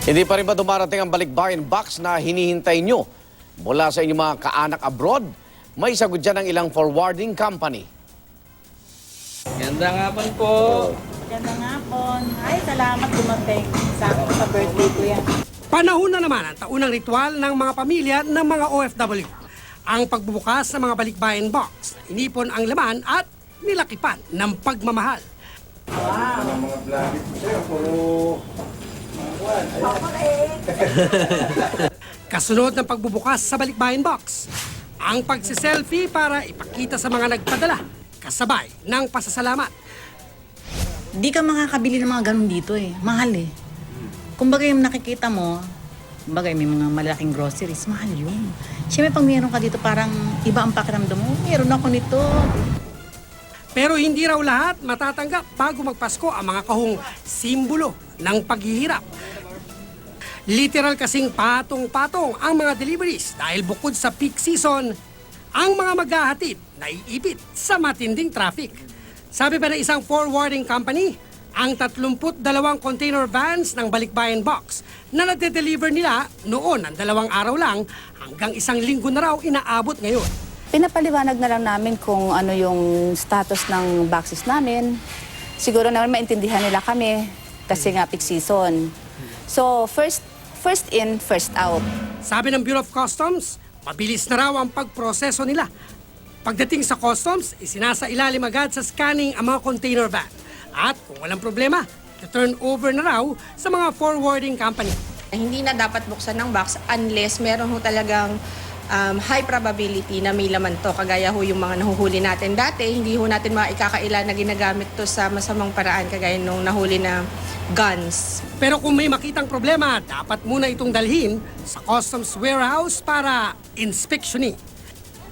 Hindi pa rin ba dumarating ang balikbayan box na hinihintay nyo mula sa inyong mga kaanak abroad? May sagot dyan ng ilang forwarding company. Ganda nga po. Ganda nga po. Ay, salamat dumating sa birthday ko yan. Panahon na naman ang taunang ritual ng mga pamilya ng mga OFW. Ang pagbubukas ng mga balikbayan box na inipon ang laman at nilakipan ng pagmamahal. Mga vlogger po sa'yo, puro Kasunod ng pagbubukas sa balikbayan box, ang pagsiselfie para ipakita sa mga nagpadala, kasabay ng pasasalamat. Di ka makakabili ng mga ganun dito eh. Mahal eh. Kumbaga yung nakikita mo, kumbaga may mga malaking groceries, mahal yun. Siyempre pag meron ka dito parang iba ang pakiramdam mo, meron ako nito. Pero hindi raw lahat matatanggap bago magpasko ang mga kahong simbolo ng paghihirap. Literal kasing patong-patong ang mga deliveries dahil bukod sa peak season, ang mga maghahatid naiipit sa matinding traffic. Sabi pa ng isang forwarding company, ang 32 container vans ng balikbayan box na nade-deliver nila noon ng 2 araw lang hanggang 1 linggo na raw inaabot ngayon. Pinapaliwanag na lang namin kung ano yung status ng boxes namin. Siguro naman maintindihan nila kami kasi nga peak season. So first in, first out. Sabi ng Bureau of Customs, mabilis na raw ang pagproseso nila. Pagdating sa customs, isinasailalim agad sa scanning ang mga container van. At kung walang problema, turn over na raw sa mga forwarding company. Hindi na dapat buksan ng box unless meron ho talagang high probability na may laman to. Kagaya ho yung mga nahuhuli natin dati, hindi ho natin maikakaila na ginagamit to sa masamang paraan kagaya nung nahuli na guns. Pero kung may makitang problema, dapat muna itong dalhin sa customs warehouse para inspeksyonin.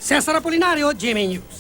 Cesar Apolinario, GMA News.